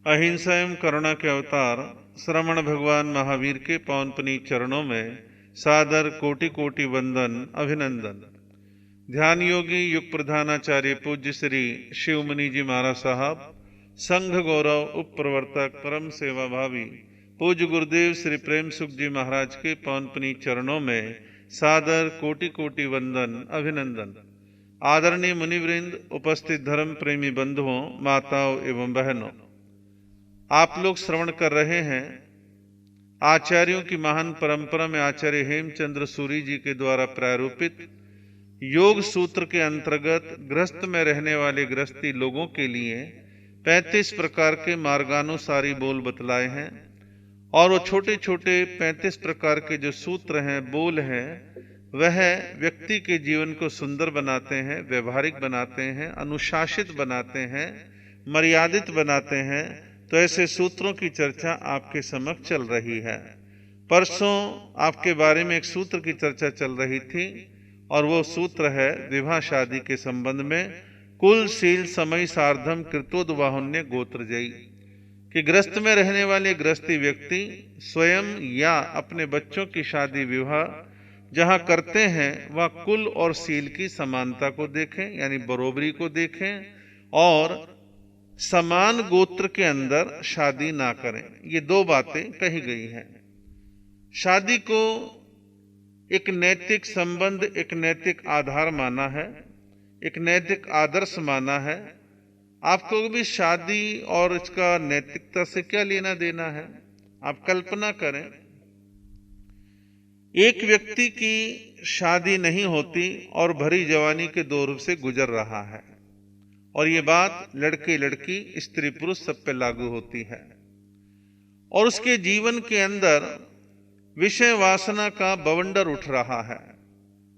अहिंसा एवं करुणा के अवतार श्रमण भगवान महावीर के पावन पुनीत चरणों में सादर कोटि कोटि वंदन अभिनंदन। ध्यान योगी युग प्रधानाचार्य पूज्य श्री शिवमुनि जी महाराज साहब, संघ गौरव उप प्रवर्तक परम सेवा भावी पूज्य गुरुदेव श्री प्रेम सुख जी महाराज के पावन पुनीत चरणों में सादर कोटि कोटि वंदन अभिनंदन। आदरणीय मुनिवृंद, उपस्थित धर्म प्रेमी बंधुओं, माताओं एवं बहनों, आप लोग श्रवण कर रहे हैं आचार्यों की महान परंपरा में आचार्य हेमचंद्र सूरी जी के द्वारा प्रारूपित योग सूत्र के अंतर्गत गृहस्थ में रहने वाले गृहस्थी लोगों के लिए 35 प्रकार के मार्गानुसारी बोल बतलाए हैं। और वो छोटे छोटे 35 प्रकार के जो सूत्र हैं, बोल हैं, वह व्यक्ति के जीवन को सुंदर बनाते हैं, व्यवहारिक बनाते हैं, अनुशासित बनाते हैं, मर्यादित बनाते हैं। तो ऐसे सूत्रों की चर्चा आपके समक्ष चल रही है। परसों आपके बारे में एक सूत्र की चर्चा चल रही थी और वो सूत्र है विवाह शादी के संबंध में, कुल शील समय सार्धम कृतोद्वाहुन्य गोत्रजयी, कि गृहस्थ में रहने वाले गृहस्थी व्यक्ति स्वयं या अपने बच्चों की शादी विवाह जहां करते हैं वह कुल और शील की समानता को देखें, यानी बरोबरी को देखें, और समान गोत्र के अंदर शादी ना करें। ये दो बातें कही गई हैं। शादी को एक नैतिक संबंध, एक नैतिक आधार माना है, एक नैतिक आदर्श माना है। आपको भी शादी और इसका नैतिकता से क्या लेना देना है? आप कल्पना करें, एक व्यक्ति की शादी नहीं होती और भरी जवानी के दौर से गुजर रहा है, और ये बात लड़के लड़की, स्त्री पुरुष सब पे लागू होती है। और उसके जीवन के अंदर विषय वासना का बवंडर उठ रहा है,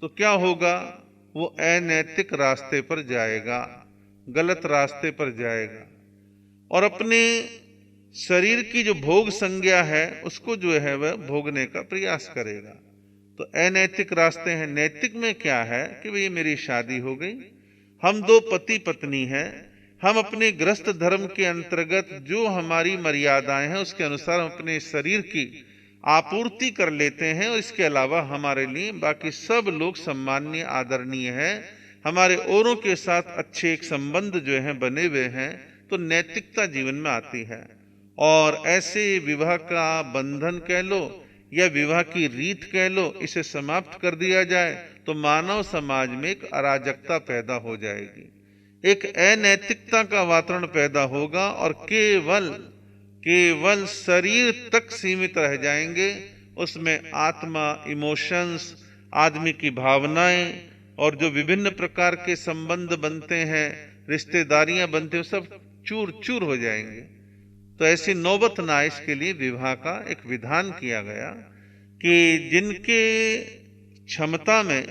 तो क्या होगा? वो अनैतिक रास्ते पर जाएगा, गलत रास्ते पर जाएगा, और अपने शरीर की जो भोग संज्ञा है उसको जो है वह भोगने का प्रयास करेगा। तो अनैतिक रास्ते हैं। नैतिक में क्या है कि भाई मेरी शादी हो गई, हम दो पति पत्नी हैं, हम अपने गृहस्थ धर्म के अंतर्गत जो हमारी मर्यादाएं हैं उसके अनुसार हम अपने शरीर की आपूर्ति कर लेते हैं, और इसके अलावा हमारे लिए बाकी सब लोग सम्माननीय आदरणीय हैं, हमारे औरों के साथ अच्छे एक संबंध जो है बने हुए हैं। तो नैतिकता जीवन में आती है। और ऐसे विवाह का बंधन कह लो या विवाह की रीत कह लो, इसे समाप्त कर दिया जाए तो मानव समाज में एक अराजकता पैदा हो जाएगी, एक अनैतिकता का वातावरण पैदा होगा, और केवल शरीर तक सीमित रह जाएंगे। उसमें आत्मा, इमोशंस, आदमी की भावनाएं और जो विभिन्न प्रकार के संबंध बनते हैं, रिश्तेदारियां बनते हैं, सब चूर चूर हो जाएंगे। तो ऐसी नौबत ना, इसके लिए विवाह का एक विधान किया गया कि जिनके क्षमता में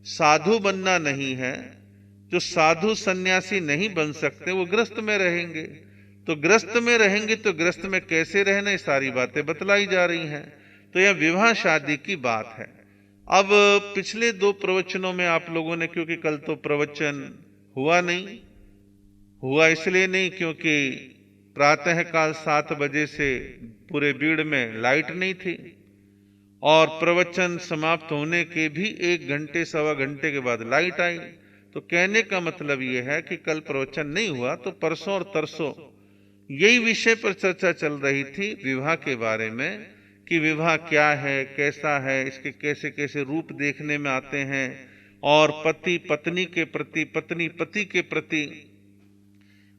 साधु बनना नहीं है, जो साधु सन्यासी नहीं बन सकते, वो गृहस्थ में रहेंगे। तो गृहस्थ में रहेंगे तो गृहस्थ में कैसे रहना, ये सारी बातें बतलाई जा रही हैं। तो यह विवाह शादी की बात है। अब पिछले 2 प्रवचनों में आप लोगों ने, क्योंकि कल तो प्रवचन हुआ इसलिए नहीं क्योंकि प्रातःकाल 7 बजे से पूरे भीड़ में लाइट नहीं थी, और प्रवचन समाप्त होने के भी 1 घंटे सवा घंटे के बाद लाइट आई। तो कहने का मतलब यह है कि कल प्रवचन नहीं हुआ, तो परसों और तरसों यही विषय पर चर्चा चल रही थी, विवाह के बारे में, कि विवाह क्या है, कैसा है, इसके कैसे कैसे रूप देखने में आते हैं, और पति पत्नी के प्रति, पत्नी पति के प्रति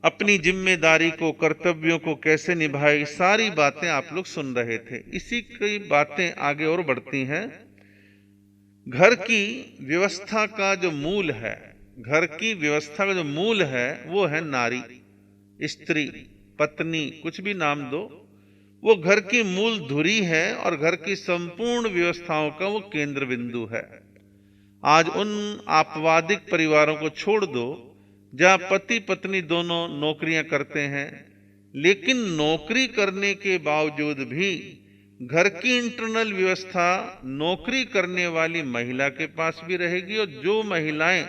अपनी जिम्मेदारी को, कर्तव्यों को कैसे निभाए, सारी बातें आप लोग सुन रहे थे। इसी की बातें आगे और बढ़ती हैं। घर की व्यवस्था का जो मूल है, घर की व्यवस्था का जो मूल है वो है नारी, स्त्री, पत्नी, कुछ भी नाम दो, वो घर की मूल धुरी है और घर की संपूर्ण व्यवस्थाओं का वो केंद्र बिंदु है। आज उन आपवादिक परिवारों को छोड़ दो जहां पति पत्नी दोनों नौकरियां करते हैं, लेकिन नौकरी करने के बावजूद भी घर की इंटरनल व्यवस्था नौकरी करने वाली महिला के पास भी रहेगी, और जो महिलाएं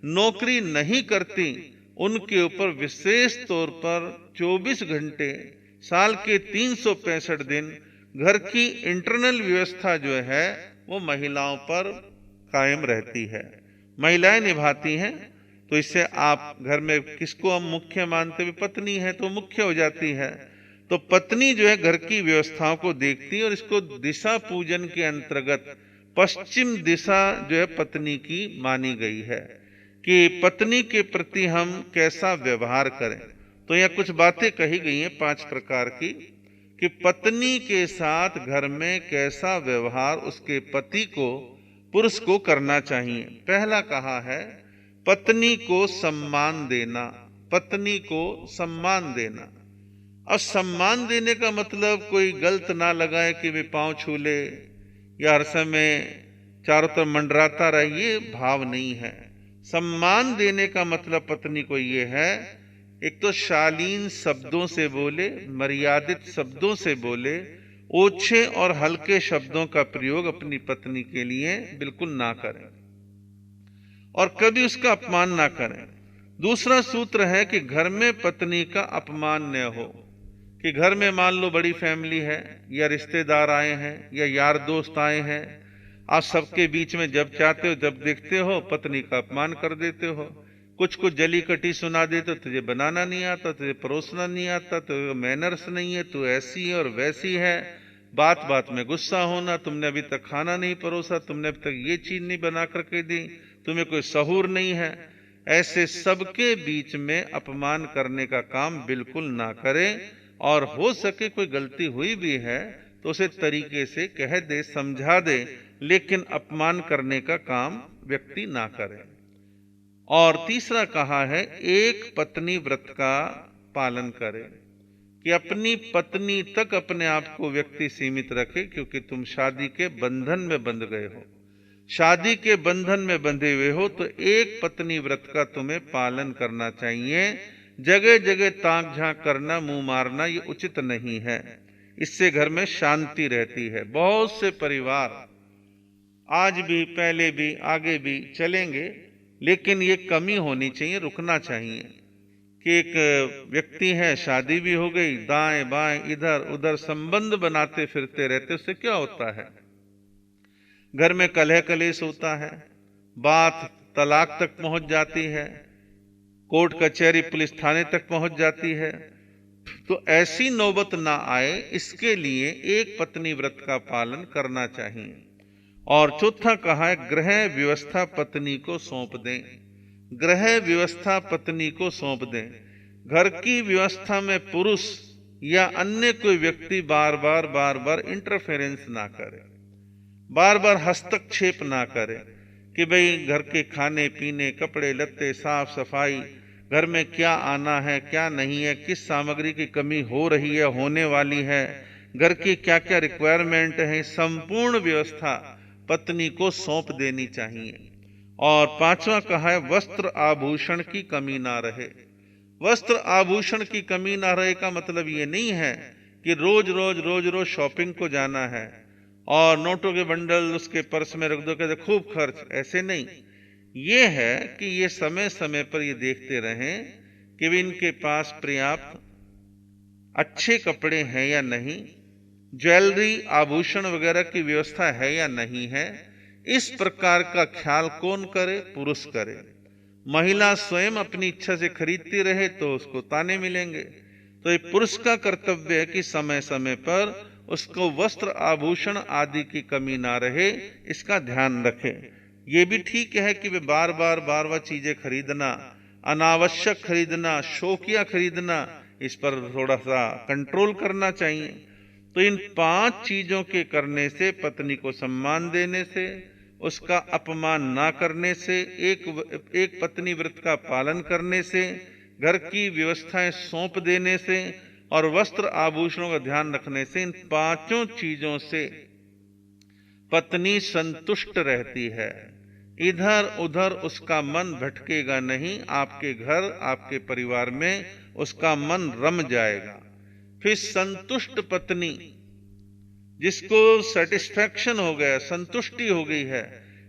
नौकरी नहीं करती उनके ऊपर विशेष तौर पर 24 घंटे साल के 365 दिन घर की इंटरनल व्यवस्था जो है वो महिलाओं पर कायम रहती है, महिलाएं निभाती हैं। तो इससे आप घर में किसको हम मुख्य मानते हुए, पत्नी है तो मुख्य हो जाती है। तो पत्नी जो है घर की व्यवस्थाओं को देखती है और इसको दिशा पूजन के अंतर्गत पश्चिम दिशा जो है पत्नी की मानी गई है कि पत्नी के प्रति हम कैसा व्यवहार करें। तो यह कुछ बातें कही गई हैं 5 प्रकार की कि पत्नी के साथ घर में कैसा व्यवहार उसके पति को, पुरुष को करना चाहिए। पहला कहा है पत्नी को सम्मान देना, पत्नी को सम्मान देना। अब सम्मान देने का मतलब कोई गलत ना लगाए कि वे पांव छू ले या हर समय चारों तरफ मंडराता रहे, ये भाव नहीं है। सम्मान देने का मतलब पत्नी को ये है, एक तो शालीन शब्दों से बोले, मर्यादित शब्दों से बोले, ओछे और हल्के शब्दों का प्रयोग अपनी पत्नी के लिए बिल्कुल ना करें और कभी उसका अपमान ना करें। दूसरा सूत्र है कि घर में पत्नी का अपमान न हो, कि घर में मान लो बड़ी फैमिली है या रिश्तेदार आए हैं या यार दोस्त आए हैं, आप सबके बीच में जब चाहते हो जब देखते हो पत्नी का अपमान कर देते हो, कुछ जली कटी सुना देते हो, तुझे बनाना नहीं आता, तुझे परोसना नहीं आता, तो मैनर्स नहीं है, तू ऐसी है और वैसी है, बात बात में गुस्सा होना, तुमने अभी तक खाना नहीं परोसा, तुमने अभी तक ये चीज नहीं बना करके दी, तुम्हें कोई सहूर नहीं है। ऐसे सबके बीच में अपमान करने का काम बिल्कुल ना करें और हो सके कोई गलती हुई भी है तो उसे तरीके से कह दे, समझा दे, लेकिन अपमान करने का काम व्यक्ति ना करे। और तीसरा कहा है एक पत्नी व्रत का पालन करे, कि अपनी पत्नी तक अपने आप को व्यक्ति सीमित रखे, क्योंकि तुम शादी के बंधन में बंध गए हो, शादी के बंधन में बंधे हुए हो, तो एक पत्नी व्रत का तुम्हें पालन करना चाहिए। जगह जगह ताक झांक करना, मुंह मारना ये उचित नहीं है, इससे घर में शांति रहती है। बहुत से परिवार आज भी, पहले भी, आगे भी चलेंगे, लेकिन ये कमी होनी चाहिए, रुकना चाहिए कि एक व्यक्ति है, शादी भी हो गई, दाएं बाएं इधर उधर संबंध बनाते फिरते रहते, उससे क्या होता है, घर में कलह कलेश होता है, बात तलाक तक पहुंच जाती है, कोर्ट कचहरी पुलिस थाने तक पहुंच जाती है। तो ऐसी नौबत ना आए, इसके लिए एक पत्नी व्रत का पालन करना चाहिए। और चौथा कहा है गृह व्यवस्था पत्नी को सौंप दें, गृह व्यवस्था पत्नी को सौंप दें। घर की व्यवस्था में पुरुष या अन्य कोई व्यक्ति बार बार इंटरफेरेंस ना करे, बार बार हस्तक्षेप ना करे कि भाई घर के खाने पीने, कपड़े लत्ते, साफ सफाई, घर में क्या आना है क्या नहीं है, किस सामग्री की कमी हो रही है, होने वाली है, घर की क्या क्या रिक्वायरमेंट है, संपूर्ण व्यवस्था पत्नी को सौंप देनी चाहिए। और पांचवा कहा है वस्त्र आभूषण की कमी ना रहे। वस्त्र आभूषण की कमी ना रहे का मतलब ये नहीं है कि रोज रोज शॉपिंग को जाना है और नोटों के बंडल उसके पर्स में रख दो, कहते खूब खर्च, ऐसे नहीं। ये है कि ये समय समय पर ये देखते रहें कि भी इनके पास पर्याप्त अच्छे कपड़े हैं या नहीं, ज्वेलरी आभूषण वगैरह की व्यवस्था है या नहीं है। इस प्रकार का ख्याल कौन करे? पुरुष करे। महिला स्वयं अपनी इच्छा से खरीदती रहे तो उसको ताने मिलेंगे। तो ये पुरुष का कर्तव्य है कि समय समय पर उसको वस्त्र आभूषण आदि की कमी ना रहे, इसका ध्यान रखे। ये भी ठीक है कि वे बार बार चीजें खरीदना, अनावश्यक खरीदना, शौकिया खरीदना, इस पर थोड़ा सा कंट्रोल करना चाहिए। तो इन 5 चीजों के करने से, पत्नी को सम्मान देने से, उसका अपमान ना करने से, एक पत्नी व्रत का पालन करने से, घर की व्यवस्थाएं सौंप देने से और वस्त्र आभूषणों का ध्यान रखने से, इन 5 चीजों से पत्नी संतुष्ट रहती है। इधर उधर उसका मन भटकेगा नहीं, आपके घर आपके परिवार में उसका मन रम जाएगा। फिर संतुष्ट पत्नी, जिसको सेटिस्फैक्शन हो गया, संतुष्टि हो गई है,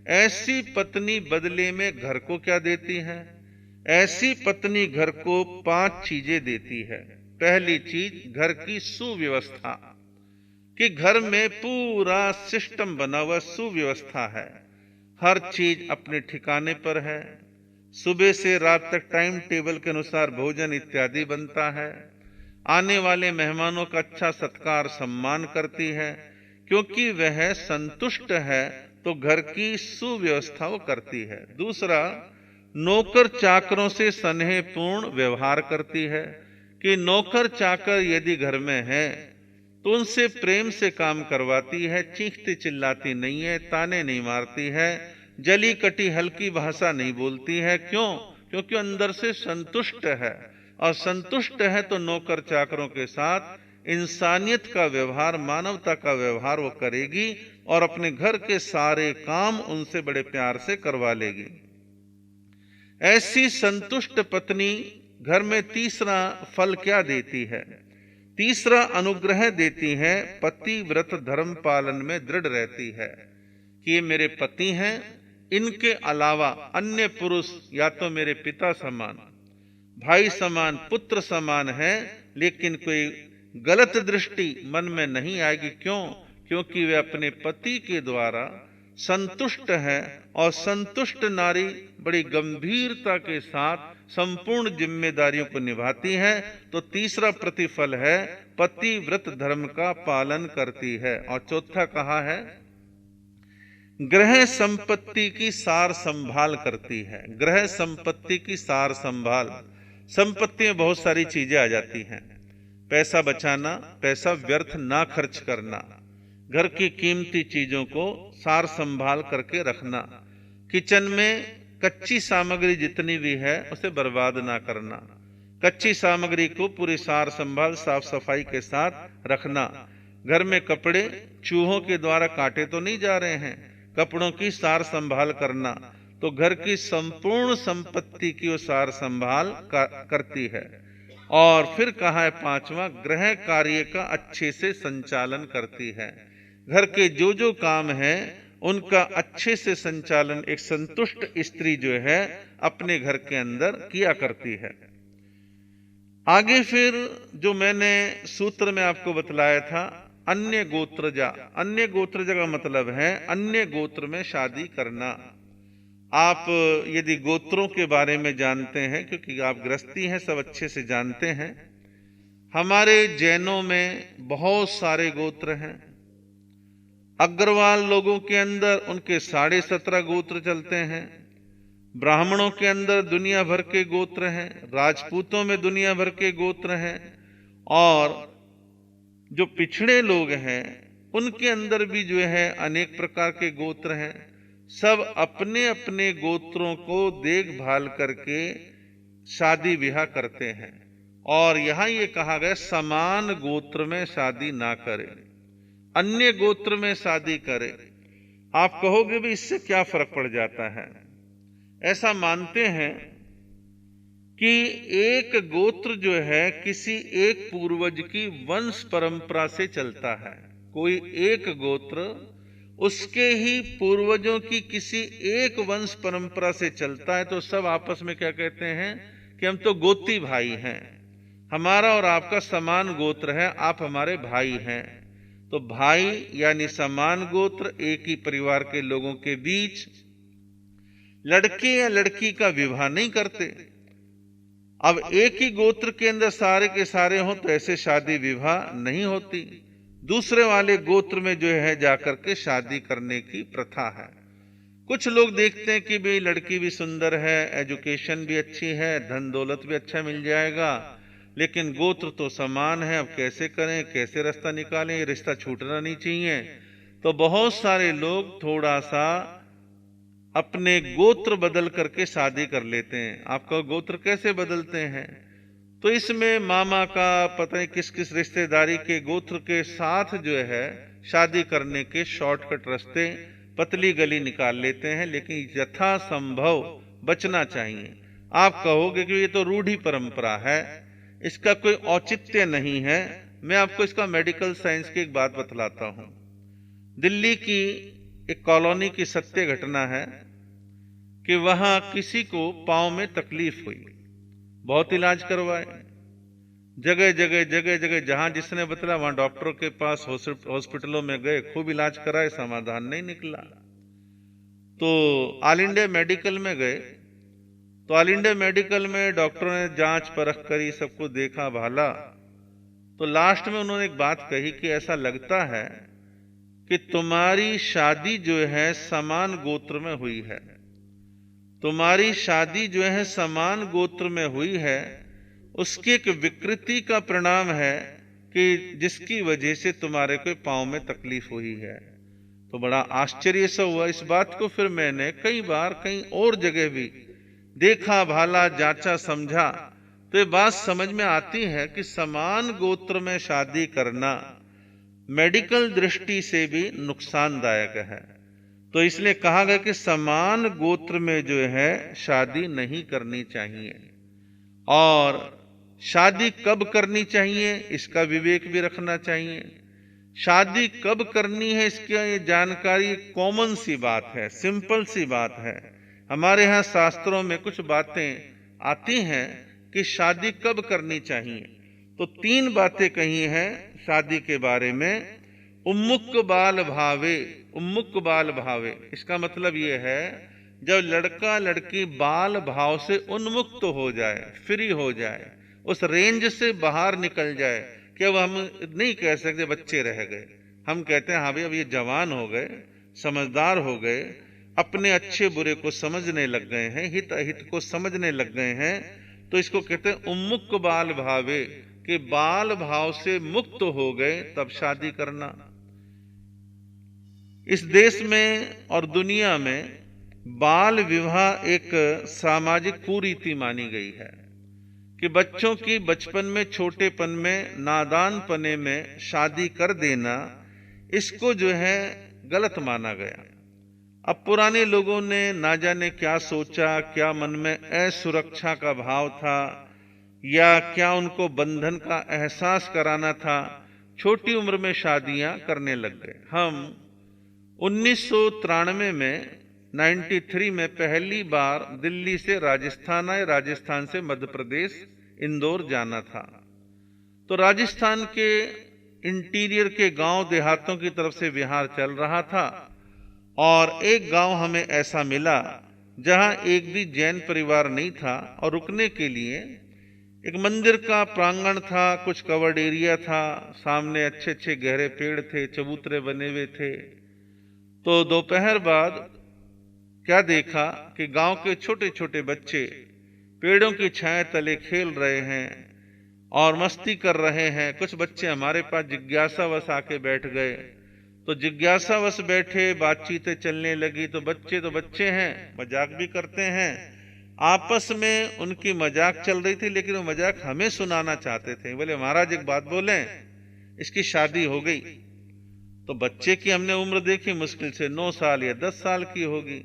ऐसी पत्नी बदले में घर को क्या देती है? ऐसी पत्नी घर को 5 चीजें देती है। पहली चीज घर की सुव्यवस्था, कि घर में पूरा सिस्टम बना हुआ, सुव्यवस्था है, हर चीज अपने ठिकाने पर है, सुबह से रात तक टाइम टेबल के अनुसार भोजन इत्यादि बनता है, आने वाले मेहमानों का अच्छा सत्कार सम्मान करती है, क्योंकि वह संतुष्ट है तो घर की सुव्यवस्था वो करती है। दूसरा, नौकर चाकरों से स्नेहपूर्ण व्यवहार करती है, कि नौकर चाकर यदि घर में है तो उनसे प्रेम से काम करवाती है, चीखती चिल्लाती नहीं है, ताने नहीं मारती है, जली कटी हल्की भाषा नहीं बोलती है। क्यों? क्योंकि अंदर से संतुष्ट है, और संतुष्ट है तो नौकर चाकरों के साथ इंसानियत का व्यवहार, मानवता का व्यवहार वो करेगी और अपने घर के सारे काम उनसे बड़े प्यार से करवा लेगी। ऐसी संतुष्ट पत्नी घर में तीसरा फल क्या देती है? तीसरा अनुग्रह देती है, पति व्रत धर्म पालन में दृढ़ रहती है, कि ये मेरे पति हैं, इनके अलावा अन्य पुरुष या तो मेरे पिता समान, भाई समान, पुत्र समान है, लेकिन कोई गलत दृष्टि मन में नहीं आएगी। क्यों? क्योंकि वे अपने पति के द्वारा संतुष्ट है, और संतुष्ट नारी बड़ी गंभीरता के साथ संपूर्ण जिम्मेदारियों को निभाती है। तो तीसरा प्रतिफल है, पति व्रत धर्म का पालन करती है। और चौथा कहा है, गृह संपत्ति की सार संभाल करती है। गृह संपत्ति की सार संभाल, संपत्ति में बहुत सारी चीजें आ जाती हैं। पैसा बचाना, पैसा व्यर्थ ना खर्च करना, घर की कीमती चीजों को सार संभाल करके रखना, किचन में कच्ची सामग्री जितनी भी है उसे बर्बाद ना करना, कच्ची सामग्री को पूरी सार संभाल साफ सफाई के साथ रखना। घर में कपड़े चूहों के द्वारा काटे तो नहीं जा रहे हैं, कपड़ों की सार संभाल करना। तो घर की संपूर्ण संपत्ति की वो सार संभाल करती है। और फिर कहा है पांचवा, गृह कार्य का अच्छे से संचालन करती है। घर के जो जो काम है उनका अच्छे से संचालन एक संतुष्ट स्त्री जो है अपने घर के अंदर किया करती है। आगे फिर जो मैंने सूत्र में आपको बतलाया था, अन्य गोत्रजा। अन्य गोत्रजा का मतलब है अन्य गोत्र में शादी करना। आप यदि गोत्रों के बारे में जानते हैं, क्योंकि आप गृहस्थी हैं, सब अच्छे से जानते हैं, हमारे जैनों में बहुत सारे गोत्र हैं। अग्रवाल लोगों के अंदर उनके 17.5 गोत्र चलते हैं। ब्राह्मणों के अंदर दुनिया भर के गोत्र हैं, राजपूतों में दुनिया भर के गोत्र हैं, और जो पिछड़े लोग हैं उनके अंदर भी जो है अनेक प्रकार के गोत्र हैं। सब अपने अपने गोत्रों को देखभाल करके शादी विवाह करते हैं। और यहां ये कहा गया समान गोत्र में शादी ना करें, अन्य गोत्र में शादी करे। आप कहोगे भी इससे क्या फर्क पड़ जाता है? ऐसा मानते हैं कि एक गोत्र जो है किसी एक पूर्वज की वंश परंपरा से चलता है। कोई एक गोत्र उसके ही पूर्वजों की किसी एक वंश परंपरा से चलता है, तो सब आपस में क्या कहते हैं कि हम तो गोती भाई हैं, हमारा और आपका समान गोत्र है, आप हमारे भाई हैं। तो भाई यानी समान गोत्र एक ही परिवार के लोगों के बीच लड़के या लड़की का विवाह नहीं करते। अब एक ही गोत्र के अंदर सारे के सारे हों तो ऐसे शादी विवाह नहीं होती। दूसरे वाले गोत्र में जो है जाकर के शादी करने की प्रथा है। कुछ लोग देखते हैं कि भाई लड़की भी सुंदर है, एजुकेशन भी अच्छी है, धन दौलत भी अच्छा मिल जाएगा, लेकिन गोत्र तो समान है, अब कैसे करें, कैसे रास्ता निकालें, ये रिश्ता छूटना नहीं चाहिए। तो बहुत सारे लोग थोड़ा सा अपने गोत्र बदल करके शादी कर लेते हैं। आपका गोत्र कैसे बदलते हैं? तो इसमें मामा का पता नहीं किस किस रिश्तेदारी के गोत्र के साथ जो है शादी करने के शॉर्टकट रास्ते, पतली गली निकाल लेते हैं, लेकिन यथासंभव बचना चाहिए। आप कहोगे कि ये तो रूढ़ी परंपरा है, इसका कोई औचित्य नहीं है। मैं आपको इसका मेडिकल साइंस की एक बात बतलाता हूं। दिल्ली की एक कॉलोनी की सत्य घटना है कि वहां किसी को पांव में तकलीफ हुई, बहुत इलाज करवाए, जगह जगह जगह जगह जहां जिसने बतला वहां डॉक्टरों के पास, हॉस्पिटलों में गए, खूब इलाज कराए, समाधान नहीं निकला। तो ऑल इंडिया मेडिकल में गए, तो ऑल इंडिया मेडिकल में डॉक्टरों ने जांच परख करी, सबको देखा भाला, तो लास्ट में उन्होंने एक बात कही कि ऐसा लगता है कि तुम्हारी शादी जो है समान गोत्र में हुई है, तुम्हारी शादी जो है समान गोत्र में हुई है, उसकी एक विकृति का परिणाम है कि जिसकी वजह से तुम्हारे को पांव में तकलीफ हुई है। तो बड़ा आश्चर्य सा हुआ इस बात को। फिर मैंने कई बार कहीं और जगह भी देखा, भाला, जांचा, समझा, तो ये बात समझ में आती है कि समान गोत्र में शादी करना मेडिकल दृष्टि से भी नुकसानदायक है। तो इसलिए कहा गया कि समान गोत्र में जो है शादी नहीं करनी चाहिए, और शादी कब करनी चाहिए इसका विवेक भी रखना चाहिए। शादी कब करनी है इसकी ये जानकारी कॉमन सी बात है, सिंपल सी बात है। हमारे यहाँ शास्त्रों में कुछ बातें आती हैं कि शादी कब करनी चाहिए। तो 3 बातें कही हैं शादी के बारे में। उन्मुख बाल भावे, उन्मुख बाल भावे, इसका मतलब ये है जब लड़का लड़की बाल भाव से उन्मुक्त हो जाए, फ्री हो जाए, उस रेंज से बाहर निकल जाए कि अब हम नहीं कह सकते बच्चे रह गए, हम कहते हैं हाँ भाई अब ये जवान हो गए, समझदार हो गए, अपने अच्छे बुरे को समझने लग गए हैं, हित अहित को समझने लग गए हैं। तो इसको कहते हैं उन्मुख बाल भावे, कि बाल भाव से मुक्त हो गए तब शादी करना। इस देश में और दुनिया में बाल विवाह एक सामाजिक कुरीति मानी गई है कि बच्चों की बचपन में, छोटेपन में, नादान पने में शादी कर देना, इसको जो है गलत माना गया। अब पुराने लोगों ने ना जाने क्या सोचा, क्या मन में असुरक्षा का भाव था, या क्या उनको बंधन का एहसास कराना था, छोटी उम्र में शादियां करने लग गए। हम 1993 में 93 में पहली बार दिल्ली से राजस्थान आए, राजस्थान से मध्य प्रदेश इंदौर जाना था। तो राजस्थान के इंटीरियर के गांव देहातों की तरफ से विहार चल रहा था, और एक गांव हमें ऐसा मिला जहां एक भी जैन परिवार नहीं था, और रुकने के लिए एक मंदिर का प्रांगण था, कुछ कवर्ड एरिया था, सामने अच्छे अच्छे गहरे पेड़ थे, चबूतरे बने हुए थे। तो दोपहर बाद क्या देखा कि गांव के छोटे छोटे बच्चे पेड़ों की छाया तले खेल रहे हैं और मस्ती कर रहे हैं। कुछ बच्चे हमारे पास जिज्ञासावश आके बैठ गए, तो जिज्ञासावश बैठे, बातचीतें चलने लगी। तो बच्चे हैं, मजाक भी करते हैं, आपस में उनकी मजाक चल रही थी, लेकिन वो मजाक हमें सुनाना चाहते थे। बोले महाराज एक बात बोले, इसकी शादी हो गई। तो बच्चे की हमने उम्र देखी, मुश्किल से 9 साल या 10 साल की होगी,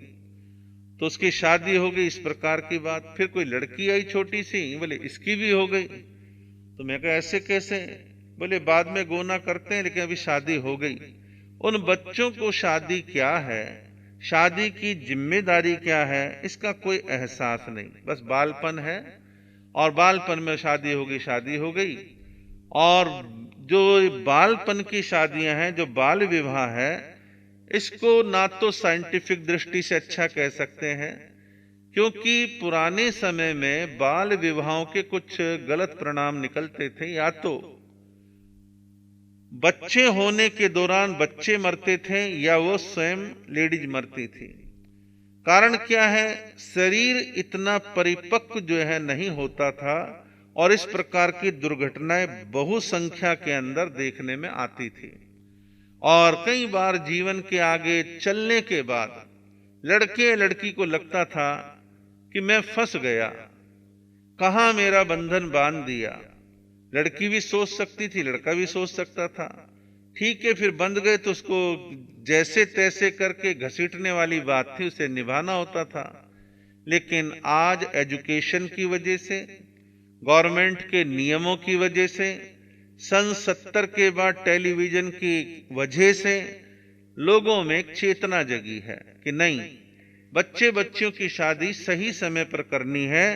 तो उसकी शादी हो गई, इस प्रकार की बात। फिर कोई लड़की आई छोटी सी, बोले इसकी भी हो गई। तो मैं कहा ऐसे कैसे? बोले बाद में गोना करते हैं, लेकिन अभी शादी हो गई। उन बच्चों को शादी क्या है, शादी की जिम्मेदारी क्या है, इसका कोई एहसास नहीं। बस बालपन है, और बालपन में शादी हो गई। और जो बालपन की शादियां हैं, जो बाल विवाह है, इसको ना तो साइंटिफिक दृष्टि से अच्छा कह सकते हैं, क्योंकि पुराने समय में बाल विवाहों के कुछ गलत परिणाम निकलते थे। या तो बच्चे होने के दौरान बच्चे मरते थे, या वो स्वयं लेडीज मरती थी। कारण क्या है? शरीर इतना परिपक्व जो है नहीं होता था, और इस प्रकार की दुर्घटनाएं बहुसंख्या के अंदर देखने में आती थी। और कई बार जीवन के आगे चलने के बाद लड़के लड़की को लगता था कि मैं फंस गया, कहां मेरा बंधन बांध दिया। लड़की भी सोच सकती थी, लड़का भी सोच सकता था। ठीक है, फिर बंध गए तो उसको जैसे तैसे करके घसीटने वाली बात थी, उसे निभाना होता था। लेकिन आज एजुकेशन की वजह से, गवर्नमेंट के नियमों की वजह से, सन 70 के बाद टेलीविजन की वजह से लोगों में एक चेतना जगी है कि नहीं, बच्चे बच्चियों की शादी सही समय पर करनी है,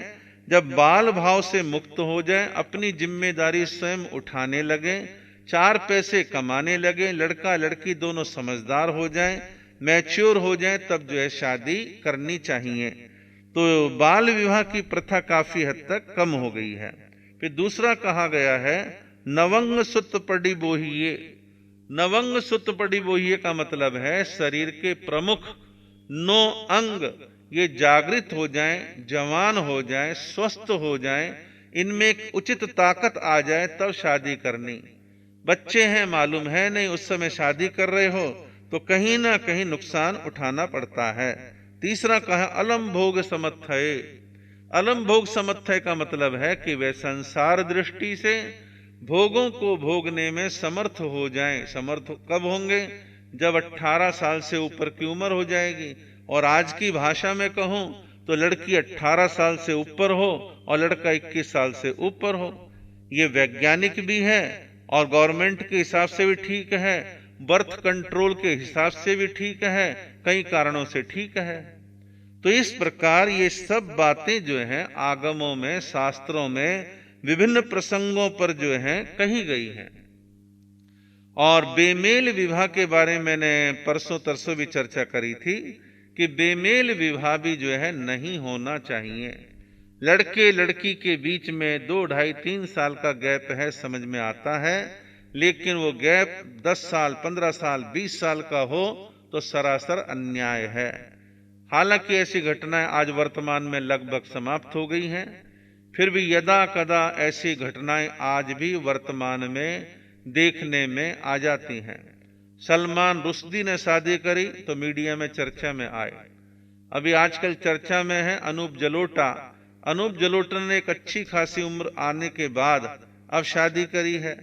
जब बाल भाव से मुक्त हो जाए, अपनी जिम्मेदारी स्वयं उठाने लगे, 4 पैसे कमाने लगे, लड़का लड़की दोनों समझदार हो जाएं, मैच्योर हो जाएं, तब जो है शादी करनी चाहिए। तो बाल विवाह की प्रथा काफी हद तक कम हो गई है। फिर दूसरा कहा गया है नवंग सुत पड़ी बोहिए। नवंग सुत पड़ी बोहिए का मतलब है शरीर के प्रमुख 9 अंग ये जागृत हो जाएं, जवान हो जाएं, स्वस्थ हो जाएं, इनमें एक उचित ताकत आ जाए, तब शादी करनी। बच्चे हैं, मालूम है नहीं, उस समय शादी कर रहे हो तो कहीं ना कहीं नुकसान उठाना पड़ता है। तीसरा कहा अलम भोग समर्थय। अलम भोग समर्थय का मतलब है कि वे संसार दृष्टि से भोगों को भोगने में समर्थ हो जाएं। समर्थ कब होंगे? जब 18 साल से ऊपर की उम्र हो जाएगी। और आज की भाषा में कहूं तो लड़की 18 साल से ऊपर हो और लड़का 21 साल से ऊपर हो। ये वैज्ञानिक भी है और गवर्नमेंट के हिसाब से भी ठीक है, बर्थ कंट्रोल के हिसाब से भी ठीक है, कई कारणों से ठीक है। तो इस प्रकार ये सब बातें जो हैं आगमों में, शास्त्रों में विभिन्न प्रसंगों पर जो हैं कही गई हैं। और बेमेल विवाह के बारे में मैंने परसों तरसों भी चर्चा करी थी कि बेमेल विवाह भी जो है नहीं होना चाहिए। लड़के लड़की के बीच में 2, 2.5, 3 साल का गैप है, समझ में आता है, लेकिन वो गैप 10 साल, 15 साल, 20 साल का हो तो सरासर अन्याय है। हालांकि ऐसी घटनाएं आज वर्तमान में लगभग समाप्त हो गई हैं, फिर भी यदा कदा ऐसी घटनाएं आज भी वर्तमान में देखने में आ जाती हैं। सलमान रुश्दी ने शादी करी तो मीडिया में चर्चा में आए। अभी आजकल चर्चा में है अनूप जलोटा। अनूप जलोटा ने एक अच्छी खासी उम्र आने के बाद अब शादी करी है,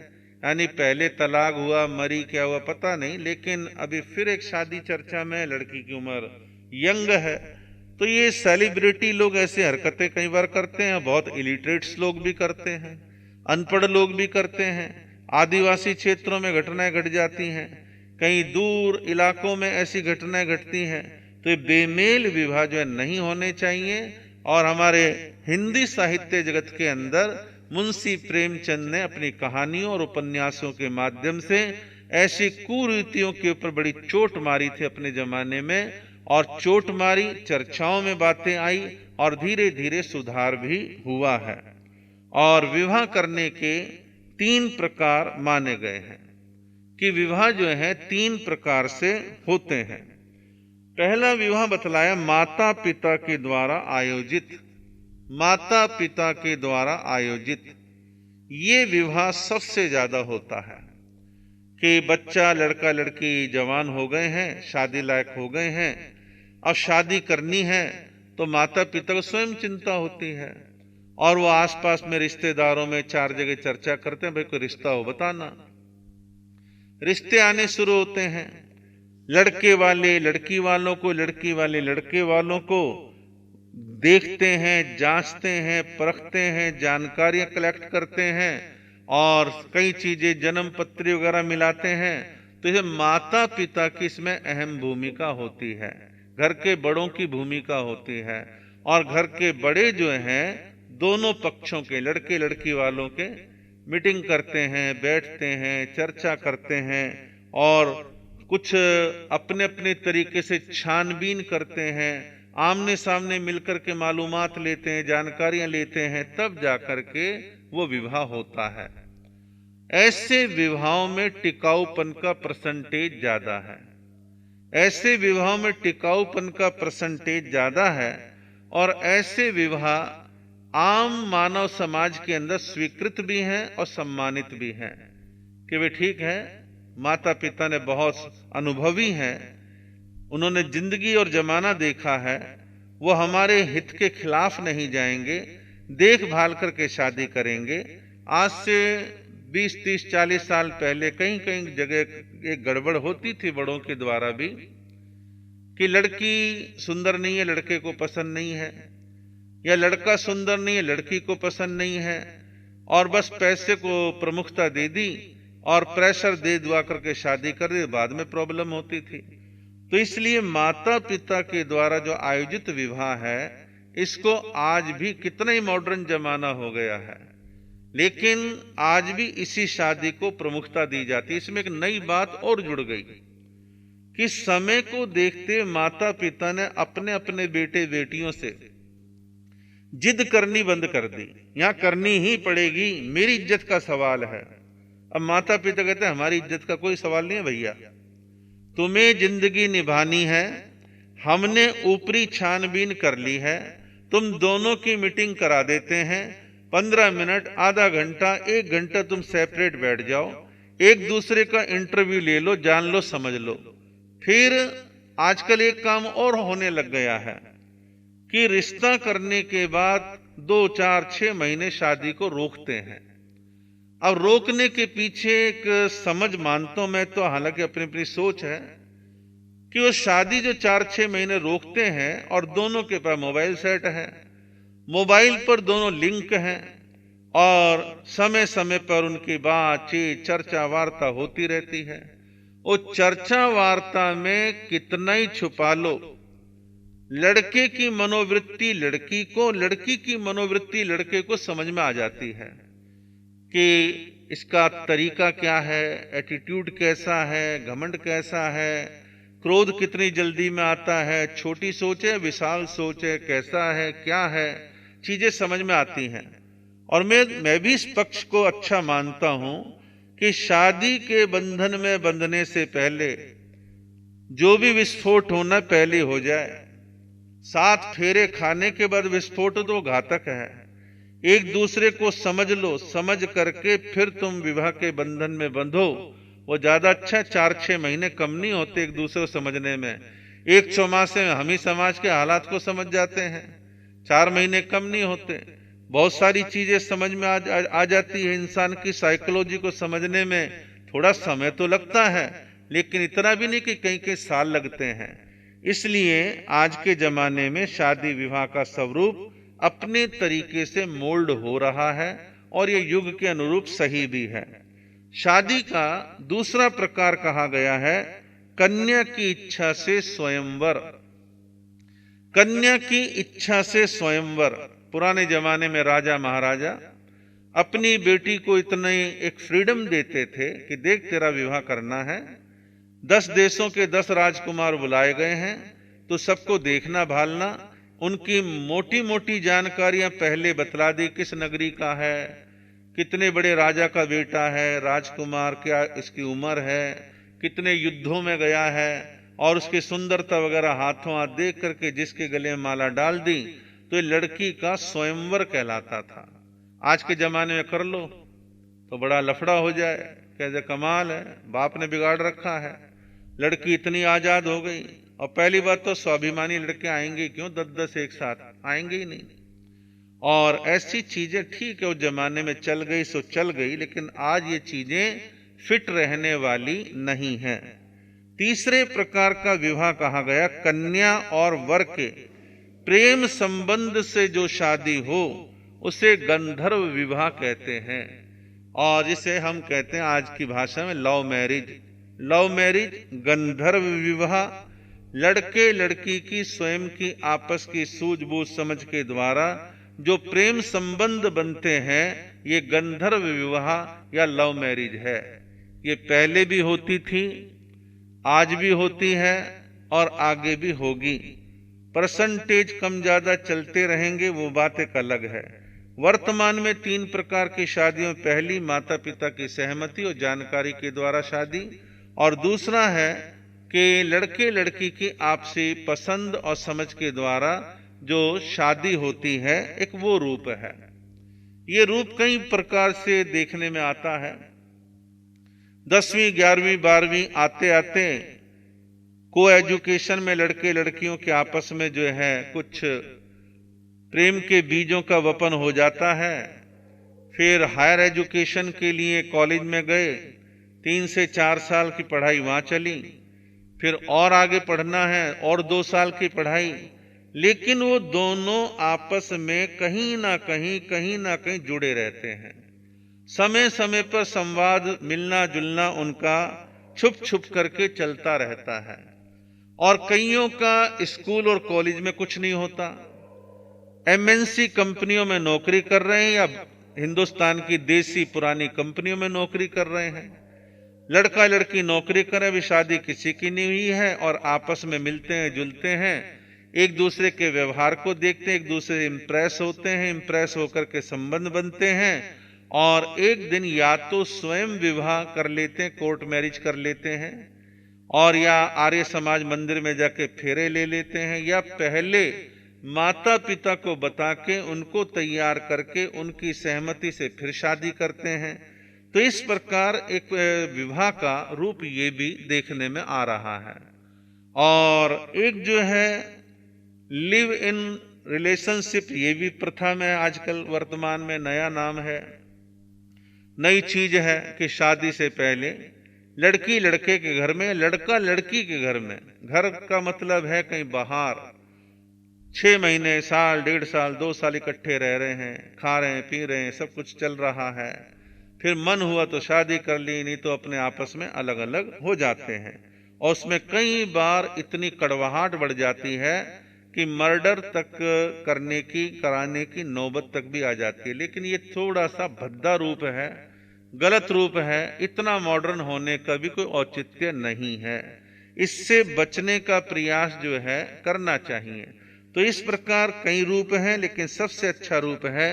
यानी पहले तलाक हुआ, मरी, क्या हुआ पता नहीं, लेकिन अभी फिर एक शादी चर्चा में, लड़की की उम्र यंग है। तो ये सेलिब्रिटी लोग ऐसे हरकतें कई बार करते हैं, बहुत इलिटरेट्स लोग भी करते हैं, अनपढ़ लोग भी करते हैं। आदिवासी क्षेत्रों में घटनाएं घट जाती हैं, कहीं दूर इलाकों में ऐसी घटनाएं घटती हैं। तो ये बेमेल विवाह जो है नहीं होने चाहिए। और हमारे हिंदी साहित्य जगत के अंदर मुंशी प्रेमचंद ने अपनी कहानियों और उपन्यासों के माध्यम से ऐसी कुरीतियों के ऊपर बड़ी चोट मारी थी अपने जमाने में, और चोट मारी, चर्चाओं में बातें आई और धीरे धीरे सुधार भी हुआ है। और विवाह करने के 3 प्रकार माने गए हैं कि विवाह जो है 3 प्रकार से होते हैं। पहला विवाह बतलाया माता पिता के द्वारा आयोजित। माता पिता के द्वारा आयोजित ये विवाह सबसे ज्यादा होता है कि बच्चा, लड़का लड़की जवान हो गए हैं, शादी लायक हो गए हैं, अब शादी करनी है तो माता पिता को स्वयं चिंता होती है और वो आसपास में रिश्तेदारों में 4 जगह चर्चा करते हैं, भाई कोई रिश्ता हो बताना। रिश्ते आने शुरू होते हैं, लड़के वाले लड़की वालों को, लड़की वाले लड़के वालों को देखते हैं, जांचते हैं, परखते हैं, जानकारियां कलेक्ट करते हैं और कई चीजें, जन्म पत्री वगैरह मिलाते हैं। तो ये माता पिता की इसमें अहम भूमिका होती है, घर के बड़ों की भूमिका होती है। और घर के बड़े जो हैं दोनों पक्षों के, लड़के लड़की वालों के, मीटिंग करते हैं, बैठते हैं, चर्चा करते हैं और कुछ अपने अपने तरीके से छानबीन करते हैं, आमने सामने मिलकर के मालूमात लेते हैं, जानकारियां लेते हैं, तब जाकर के वो विवाह होता है। ऐसे विवाहों में टिकाऊपन का परसेंटेज ज्यादा है। ऐसे विवाहों में टिकाऊपन का परसेंटेज ज्यादा है और ऐसे विवाह आम मानव समाज के अंदर स्वीकृत भी हैं और सम्मानित भी हैं कि वे ठीक है, माता पिता ने बहुत अनुभवी हैं, उन्होंने जिंदगी और जमाना देखा है, वो हमारे हित के खिलाफ नहीं जाएंगे, देखभाल करके शादी करेंगे। आज से 20, 30, 40 साल पहले कहीं कहीं जगह एक गड़बड़ होती थी बड़ों के द्वारा भी कि लड़की सुंदर नहीं है, लड़के को पसंद नहीं है, या लड़का सुंदर नहीं है, लड़की को पसंद नहीं है, और बस पैसे को प्रमुखता दे दी और प्रेशर दे दुआ करके शादी कर दी, बाद में प्रॉब्लम होती थी। तो इसलिए माता पिता के द्वारा जो आयोजित विवाह है, इसको आज भी, कितना ही मॉडर्न जमाना हो गया है, लेकिन आज भी इसी शादी को प्रमुखता दी जाती है। इसमें एक नई बात और जुड़ गई कि समय को देखते माता पिता ने अपने अपने बेटे बेटियों से जिद करनी बंद कर दी। यहां करनी ही पड़ेगी, मेरी इज्जत का सवाल है। अब माता पिता कहते हैं हमारी इज्जत का कोई सवाल नहीं है भैया, तुम्हें जिंदगी निभानी है, हमने ऊपरी छानबीन कर ली है, तुम दोनों की मीटिंग करा देते हैं, 15 मिनट, आधा घंटा, 1 घंटा तुम सेपरेट बैठ जाओ, एक दूसरे का इंटरव्यू ले लो, जान लो, समझ लो। फिर आजकल एक काम और होने लग गया है कि रिश्ता करने के बाद 2, 4, 6 महीने शादी को रोकते हैं। अब रोकने के पीछे एक समझ मानता हूं मैं तो, हालांकि अपनी अपनी सोच है, कि वो शादी जो 4-6 महीने रोकते हैं और दोनों के पास मोबाइल सेट है, मोबाइल पर दोनों लिंक हैं और समय समय पर उनकी बातचीत, चर्चा वार्ता होती रहती है। वो चर्चा वार्ता में कितना ही छुपा लो, लड़के की मनोवृत्ति लड़की को, लड़की की मनोवृत्ति लड़के को समझ में आ जाती है कि इसका तरीका क्या है, एटीट्यूड कैसा है, घमंड कैसा है, क्रोध कितनी जल्दी में आता है, छोटी सोच है, विशाल सोच है, कैसा है, क्या है, चीजें समझ में आती हैं। और मैं भी इस पक्ष को अच्छा मानता हूं कि शादी के बंधन में बंधने से पहले जो भी विस्फोट होना पहले हो जाए। 7 फेरे खाने के बाद विस्फोट तो घातक है। एक दूसरे को समझ लो, समझ करके फिर तुम विवाह के बंधन में बंधो, वो ज्यादा अच्छा। 4-6 महीने कम नहीं होते एक दूसरे को समझने में। एक चौमासे में हम ही समाज के हालात को समझ जाते हैं, 4 महीने कम नहीं होते। बहुत सारी चीजें समझ में आ जाती है। इंसान की साइकोलॉजी को समझने में थोड़ा समय तो लगता है, लेकिन इतना भी नहीं कि कई साल लगते हैं। इसलिए आज के जमाने में शादी विवाह का स्वरूप अपने तरीके से मोल्ड हो रहा है और ये युग के अनुरूप सही भी है। शादी का दूसरा प्रकार कहा गया है कन्या की इच्छा से स्वयंवर। कन्या की इच्छा से स्वयंवर। पुराने जमाने में राजा महाराजा अपनी बेटी को इतने एक फ्रीडम देते थे कि देख तेरा विवाह करना है, 10 देशों के 10 राजकुमार बुलाए गए हैं, तो सबको देखना भालना, उनकी मोटी मोटी जानकारियां पहले बतला दी, किस नगरी का है, कितने बड़े राजा का बेटा है, राजकुमार, क्या इसकी उम्र है, कितने युद्धों में गया है, और उसकी सुंदरता वगैरह हाथों हाथ देख करके जिसके गले में माला डाल दी, तो ये लड़की का स्वयंवर कहलाता था। आज के जमाने में कर लो तो बड़ा लफड़ा हो जाए, कैसे कमाल है, बाप ने बिगाड़ रखा है, लड़की इतनी आजाद हो गई। और पहली बात तो स्वाभिमानी लड़के आएंगे क्यों, 10-10 एक साथ आएंगे ही नहीं। और ऐसी चीजें ठीक है उस जमाने में चल गई सो चल गई, लेकिन आज ये चीजें फिट रहने वाली नहीं है। तीसरे प्रकार का विवाह कहा गया कन्या और वर के प्रेम संबंध से जो शादी हो उसे गंधर्व विवाह कहते हैं, और जिसे हम कहते हैं आज की भाषा में लव मैरिज। लव मैरिज, गंधर्व विवाह, लड़के लड़की की स्वयं की आपस की सूझबूझ समझ के द्वारा जो प्रेम संबंध बनते हैं, ये गंधर्व विवाह या लव मैरिज है। ये पहले भी होती थी, आज भी होती है और आगे भी होगी। परसेंटेज कम ज्यादा चलते रहेंगे, वो बात एक अलग है। वर्तमान में 3 प्रकार की शादियों, पहली माता पिता की सहमति और जानकारी के द्वारा शादी, और दूसरा है कि लड़के लड़की की आपसी पसंद और समझ के द्वारा जो शादी होती है, एक वो रूप है। ये रूप कई प्रकार से देखने में आता है। 10वीं 11वीं 12वीं आते आते को एजुकेशन में लड़के लड़कियों के आपस में जो है कुछ प्रेम के बीजों का वपन हो जाता है। फिर हायर एजुकेशन के लिए कॉलेज में गए, 3 से 4 साल की पढ़ाई वहां चली, फिर और आगे पढ़ना है और 2 साल की पढ़ाई, लेकिन वो दोनों आपस में कहीं ना कहीं जुड़े रहते हैं। समय समय पर संवाद, मिलना जुलना उनका छुप छुप करके चलता रहता है। और कईयों का स्कूल और कॉलेज में कुछ नहीं होता, एमएनसी कंपनियों में नौकरी कर रहे हैं या हिंदुस्तान की देसी पुरानी कंपनियों में नौकरी कर रहे हैं। लड़का लड़की नौकरी करे, अभी शादी किसी की नहीं हुई है, और आपस में मिलते हैं जुलते हैं, एक दूसरे के व्यवहार को देखते हैं, एक दूसरे से इम्प्रेस होते हैं, इम्प्रेस होकर के संबंध बनते हैं, और एक दिन या तो स्वयं विवाह कर लेते हैं, कोर्ट मैरिज कर लेते हैं, और या आर्य समाज मंदिर में जाके फेरे ले लेते हैं, या पहले माता पिता को बता के उनको तैयार करके उनकी सहमति से फिर शादी करते हैं। तो इस प्रकार एक विवाह का रूप ये भी देखने में आ रहा है। और एक जो है लिव इन रिलेशनशिप, ये भी प्रथा में आजकल वर्तमान में नया नाम है, नई चीज है कि शादी से पहले लड़की लड़के के घर में, लड़का लड़की के घर में, घर का मतलब है कहीं बाहर, 6 महीने, साल, 1.5 साल, 2 साल इकट्ठे रह रहे हैं, खा रहे हैं, पी रहे हैं, सब कुछ चल रहा है, फिर मन हुआ तो शादी कर ली, नहीं तो अपने आपस में अलग अलग हो जाते हैं। और उसमें कई बार इतनी कड़वाहट बढ़ जाती है कि मर्डर तक कराने की नौबत तक भी आ जाती है। लेकिन ये थोड़ा सा भद्दा रूप है, गलत रूप है, इतना मॉडर्न होने का भी कोई औचित्य नहीं है। इससे बचने का प्रयास जो है करना चाहिए। तो इस प्रकार कई रूप हैं, लेकिन सबसे अच्छा रूप है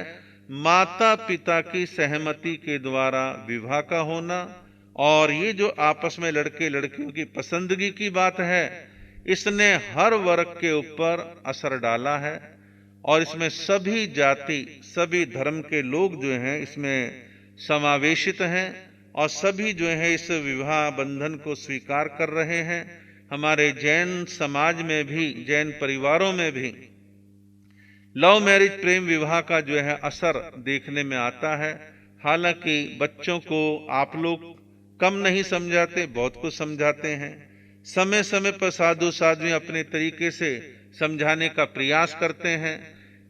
माता पिता की सहमति के द्वारा विवाह का होना। और ये जो आपस में लड़के लड़कियों की पसंदगी की बात है, इसने हर वर्ग के ऊपर असर डाला है, और इसमें सभी जाति, सभी धर्म के लोग जो हैं इसमें समावेशित हैं, और सभी जो है इस विवाह बंधन को स्वीकार कर रहे हैं। हमारे जैन समाज में भी, जैन परिवारों में भी लव मैरिज, प्रेम विवाह का जो है असर देखने में आता है। हालांकि बच्चों को आप लोग कम नहीं समझाते, बहुत कुछ समझाते हैं। समय समय पर साधु साध्वी अपने तरीके से समझाने का प्रयास करते हैं,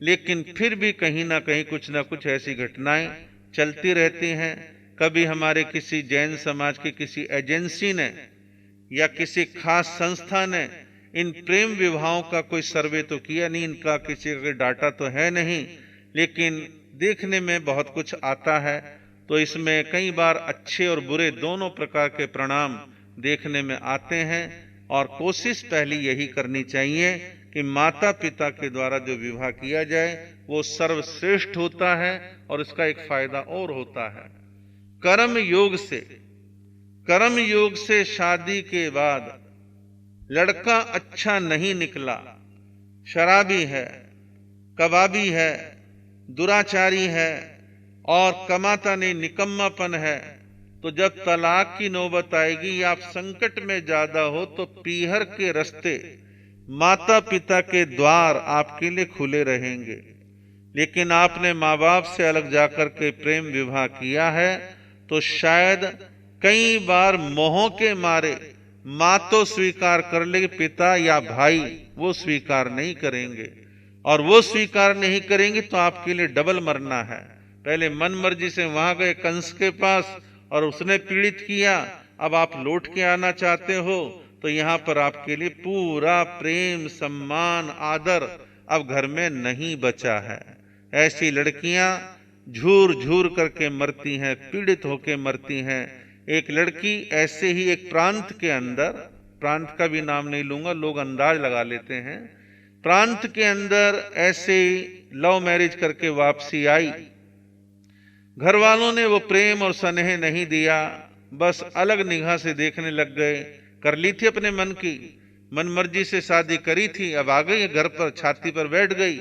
लेकिन फिर भी कहीं ना कहीं कुछ ना कुछ ऐसी घटनाएं चलती रहती हैं। कभी हमारे किसी जैन समाज की किसी एजेंसी ने या किसी खास संस्था ने इन प्रेम विवाहों का कोई सर्वे तो किया नहीं, इनका किसी का डाटा तो है नहीं, लेकिन देखने में बहुत कुछ आता है। तो इसमें कई बार अच्छे और बुरे दोनों प्रकार के परिणाम देखने में आते हैं, और कोशिश पहली यही करनी चाहिए कि माता पिता के द्वारा जो विवाह किया जाए वो सर्वश्रेष्ठ होता है, और इसका एक फायदा और होता है, कर्म योग से शादी के बाद लड़का अच्छा नहीं निकला, शराबी है, कबाबी है, दुराचारी है और कमाता नहीं, निकम्मापन है, तो जब तलाक की नौबत आएगी या आप संकट में ज्यादा हो तो पीहर के रास्ते, माता पिता के द्वार आपके लिए खुले रहेंगे। लेकिन आपने माँ बाप से अलग जाकर के प्रेम विवाह किया है तो शायद कई बार मोह के मारे माँ तो स्वीकार कर लेगी, पिता या भाई वो स्वीकार नहीं करेंगे, और वो स्वीकार नहीं करेंगे तो आपके लिए डबल मरना है। पहले मन मर्जी से वहां गए कंस के पास और उसने पीड़ित किया, अब आप लौट के आना चाहते हो तो यहाँ पर आपके लिए पूरा प्रेम, सम्मान, आदर अब घर में नहीं बचा है। ऐसी लड़कियां झूर झूर करके मरती हैं, पीड़ित होकर मरती हैं। एक लड़की ऐसे ही एक प्रांत के अंदर, प्रांत का भी नाम नहीं लूंगा, लोग अंदाज लगा लेते हैं, प्रांत के अंदर ऐसे ही लव मैरिज करके वापसी आई। घर वालों ने वो प्रेम और स्नेह नहीं दिया, बस अलग निगाह से देखने लग गए। कर ली थी अपने मन की, मन मर्जी से शादी करी थी, अब आ गई घर पर, छाती पर बैठ गई।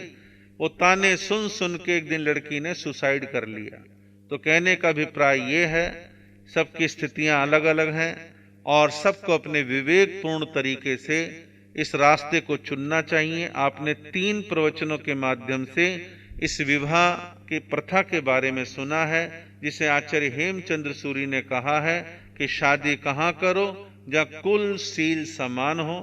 वो ताने सुन सुन के एक दिन लड़की ने सुसाइड कर लिया। तो कहने का अभिप्राय ये है, सबकी स्थितियां अलग अलग हैं और सबको अपने विवेकपूर्ण तरीके से इस रास्ते को चुनना चाहिए। आपने 3 प्रवचनों के माध्यम से इस विवाह की प्रथा के बारे में सुना है, जिसे आचार्य हेमचंद्र सूरी ने कहा है कि शादी कहाँ करो जहाँ कुल सील समान हो,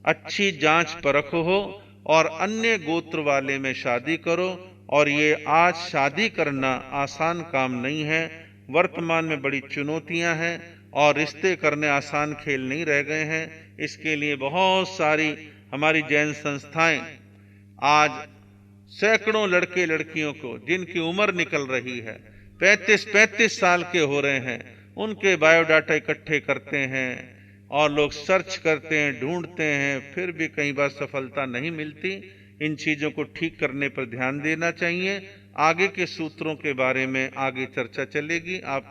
अच्छी जांच परख हो, और अन्य गोत्र वाले में शादी करो। और ये आज शादी करना आसान काम नहीं है, वर्तमान में बड़ी चुनौतियां हैं और रिश्ते करने आसान खेल नहीं रह गए हैं। इसके लिए बहुत सारी हमारी जैन संस्थाएं आज सैकड़ों लड़के लड़कियों को जिनकी उम्र निकल रही है, 35 साल के हो रहे हैं, उनके बायोडाटा इकट्ठे करते हैं और लोग सर्च करते हैं, ढूंढते हैं, फिर भी कई बार सफलता नहीं मिलती। इन चीजों को ठीक करने पर ध्यान देना चाहिए। आगे के सूत्रों के बारे में आगे चर्चा चलेगी। आप